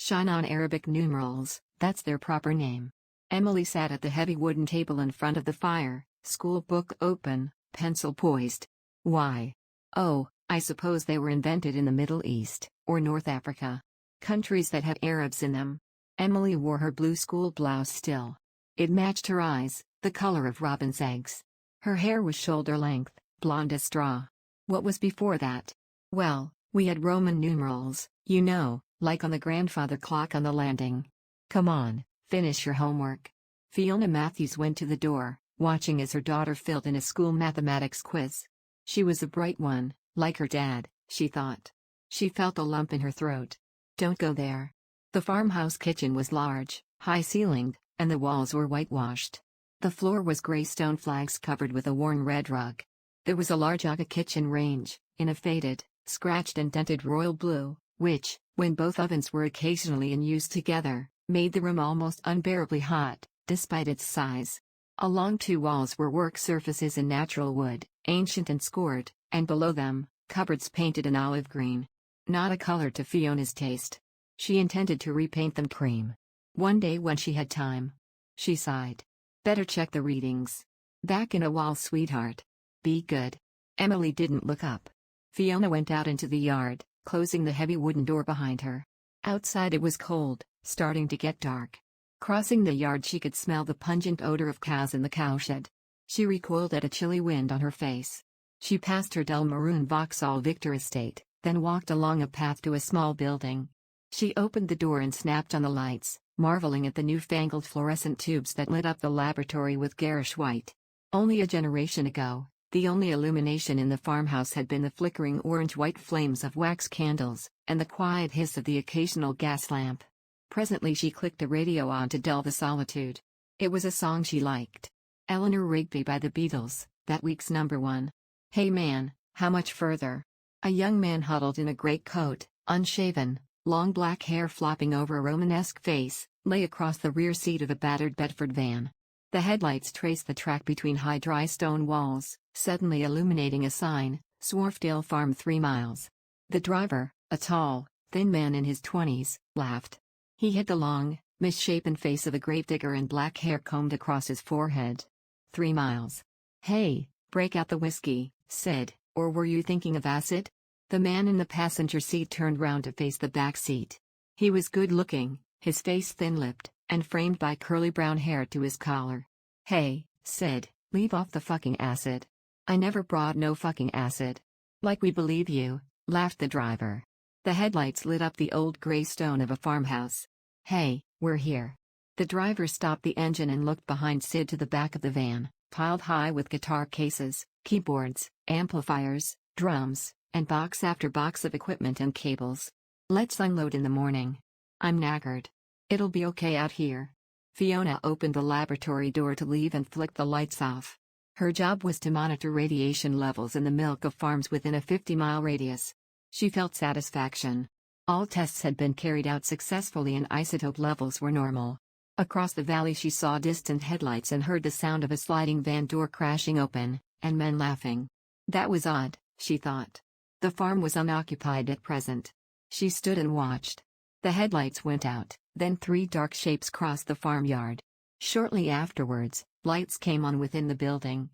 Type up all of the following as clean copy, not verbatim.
Shine on Arabic numerals, that's their proper name. Emily sat at the heavy wooden table in front of the fire, school book open, pencil poised. Why? Oh, I suppose they were invented in the Middle East, or North Africa. Countries that have Arabs in them. Emily wore her blue school blouse still. It matched her eyes, the color of robin's eggs. Her hair was shoulder length, blonde as straw. What was before that? Well, we had Roman numerals, you know, like on the grandfather clock on the landing. Come on, finish your homework. Fiona Matthews went to the door, watching as her daughter filled in a school mathematics quiz. She was a bright one, like her dad, she thought. She felt a lump in her throat. Don't go there. The farmhouse kitchen was large, high-ceilinged, and the walls were whitewashed. The floor was gray stone flags covered with a worn red rug. There was a large Aga kitchen range, in a faded, scratched and dented royal blue, which, when both ovens were occasionally in use together, made the room almost unbearably hot, despite its size. Along two walls were work surfaces in natural wood, ancient and scored, and below them, cupboards painted an olive green. Not a color to Fiona's taste. She intended to repaint them cream. One day when she had time. She sighed. Better check the readings. Back in a wall, sweetheart. Be good. Emily didn't look up. Fiona went out into the yard, closing the heavy wooden door behind her. Outside it was cold, starting to get dark. Crossing the yard she could smell the pungent odor of cows in the cowshed. She recoiled at a chilly wind on her face. She passed her dull maroon Vauxhall Victor estate, then walked along a path to a small building. She opened the door and snapped on the lights, marveling at the newfangled fluorescent tubes that lit up the laboratory with garish white. Only a generation ago, the only illumination in the farmhouse had been the flickering orange-white flames of wax candles, and the quiet hiss of the occasional gas lamp. Presently she clicked the radio on to dull the solitude. It was a song she liked. Eleanor Rigby by the Beatles, that week's #1. Hey man, how much further? A young man huddled in a greatcoat, unshaven, long black hair flopping over a Romanesque face, lay across the rear seat of a battered Bedford van. The headlights traced the track between high dry stone walls, suddenly illuminating a sign, Swarfdale Farm 3 miles. The driver, a tall, thin man in his 20s, laughed. He had the long, misshapen face of a gravedigger and black hair combed across his forehead. 3 miles. Hey, break out the whiskey, Sid, or were you thinking of acid? The man in the passenger seat turned round to face the back seat. He was good-looking, his face thin-lipped, and framed by curly brown hair to his collar. Hey, Sid, leave off the fucking acid. I never brought no fucking acid. Like we believe you, laughed the driver. The headlights lit up the old gray stone of a farmhouse. Hey, we're here. The driver stopped the engine and looked behind Sid to the back of the van, piled high with guitar cases, keyboards, amplifiers, drums, and box after box of equipment and cables. Let's unload in the morning. I'm knackered. It'll be okay out here. Fiona opened the laboratory door to leave and flicked the lights off. Her job was to monitor radiation levels in the milk of farms within a 50-mile radius. She felt satisfaction. All tests had been carried out successfully and isotope levels were normal. Across the valley she saw distant headlights and heard the sound of a sliding van door crashing open, and men laughing. That was odd, she thought. The farm was unoccupied at present. She stood and watched. The headlights went out, then 3 dark shapes crossed the farmyard. Shortly afterwards, lights came on within the building.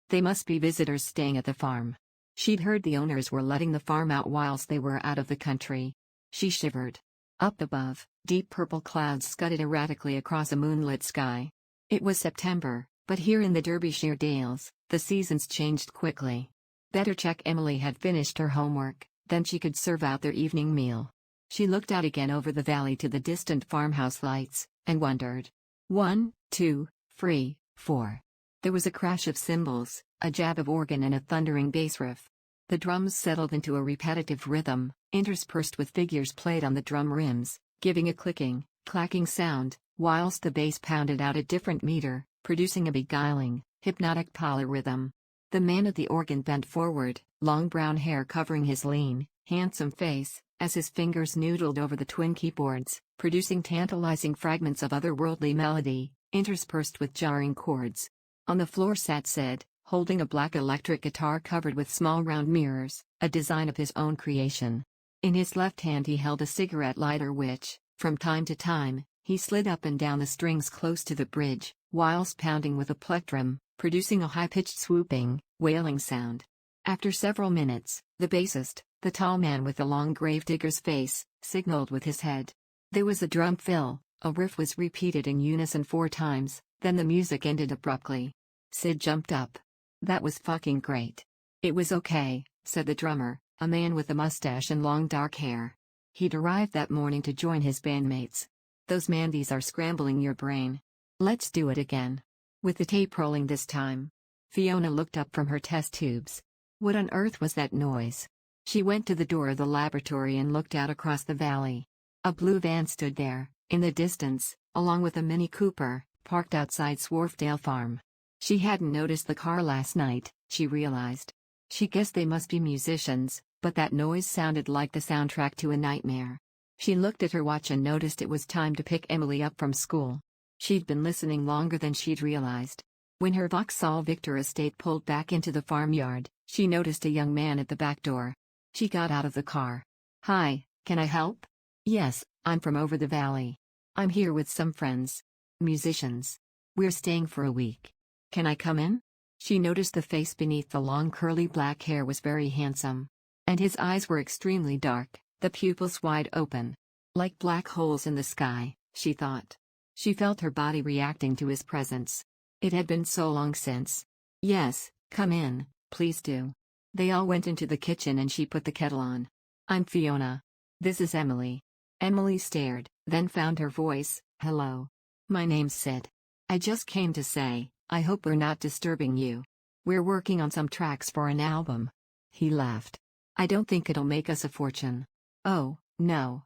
They must be visitors staying at the farm. She'd heard the owners were letting the farm out whilst they were out of the country. She shivered. Up above, deep purple clouds scudded erratically across a moonlit sky. It was September, but here in the Derbyshire Dales, the seasons changed quickly. Better check Emily had finished her homework, then she could serve out their evening meal. She looked out again over the valley to the distant farmhouse lights, and wondered. 1, 2, 3, 4. There was a crash of cymbals, a jab of organ and a thundering bass riff. The drums settled into a repetitive rhythm, interspersed with figures played on the drum rims, giving a clicking, clacking sound, whilst the bass pounded out a different meter, producing a beguiling, hypnotic polyrhythm. The man at the organ bent forward, long brown hair covering his lean, handsome face, as his fingers noodled over the twin keyboards, producing tantalizing fragments of otherworldly melody, interspersed with jarring chords. On the floor sat Sid, holding a black electric guitar covered with small round mirrors, a design of his own creation. In his left hand he held a cigarette lighter which, from time to time, he slid up and down the strings close to the bridge, whilst pounding with a plectrum, producing a high-pitched swooping, wailing sound. After several minutes, the bassist, the tall man with the long gravedigger's face, signaled with his head. There was a drum fill, a riff was repeated in unison 4 times, then the music ended abruptly. Sid jumped up. "That was fucking great." "It was okay," said the drummer, a man with a mustache and long dark hair. He'd arrived that morning to join his bandmates. "Those Mandy's are scrambling your brain. Let's do it again." With the tape rolling this time. Fiona looked up from her test tubes. What on earth was that noise? She went to the door of the laboratory and looked out across the valley. A blue van stood there, in the distance, along with a Mini Cooper, parked outside Swarfdale Farm. She hadn't noticed the car last night, she realized. She guessed they must be musicians, but that noise sounded like the soundtrack to a nightmare. She looked at her watch and noticed it was time to pick Emily up from school. She'd been listening longer than she'd realized. When her Vauxhall Victor estate pulled back into the farmyard, she noticed a young man at the back door. She got out of the car. "Hi, can I help?" "Yes, I'm from over the valley. I'm here with some friends. Musicians. We're staying for a week. Can I come in?" She noticed the face beneath the long curly black hair was very handsome. And his eyes were extremely dark, the pupils wide open. Like black holes in the sky, she thought. She felt her body reacting to his presence. It had been so long since. "Yes, come in, please do." They all went into the kitchen and she put the kettle on. "I'm Fiona. This is Emily." Emily stared, then found her voice. "Hello. My name's Sid. I just came to say, I hope we're not disturbing you. We're working on some tracks for an album." He laughed. "I don't think it'll make us a fortune." "Oh, no.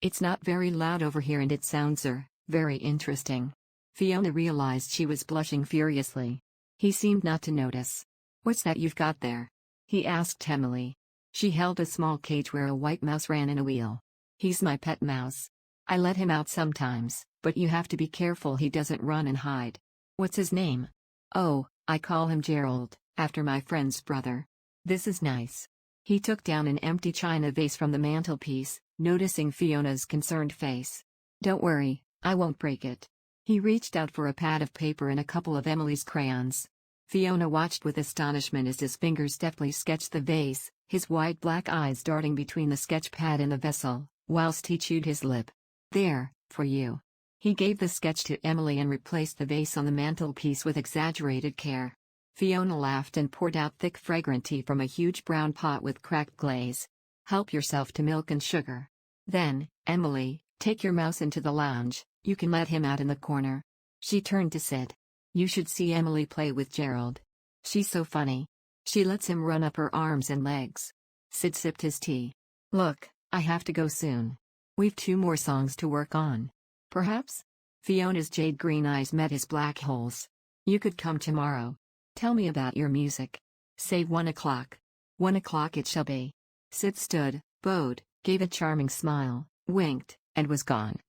It's not very loud over here and it sounds very interesting." Fiona realized she was blushing furiously. He seemed not to notice. "What's that you've got there?" he asked Emily. She held a small cage where a white mouse ran in a wheel. "He's my pet mouse. I let him out sometimes, but you have to be careful he doesn't run and hide." "What's his name?" "Oh, I call him Gerald, after my friend's brother." "This is nice." He took down an empty china vase from the mantelpiece, noticing Fiona's concerned face. "Don't worry, I won't break it." He reached out for a pad of paper and a couple of Emily's crayons. Fiona watched with astonishment as his fingers deftly sketched the vase, his wide black eyes darting between the sketch pad and the vessel, whilst he chewed his lip. "There, for you." He gave the sketch to Emily and replaced the vase on the mantelpiece with exaggerated care. Fiona laughed and poured out thick fragrant tea from a huge brown pot with cracked glaze. "Help yourself to milk and sugar. Then, Emily, take your mouse into the lounge, you can let him out in the corner." She turned to Sid. "You should see Emily play with Gerald. She's so funny. She lets him run up her arms and legs." Sid sipped his tea. "Look, I have to go soon. We've 2 more songs to work on. Perhaps?" Fiona's jade green eyes met his black holes. "You could come tomorrow. Tell me about your music. Say 1 o'clock. 1 o'clock it shall be." Sid stood, bowed, gave a charming smile, winked, and was gone.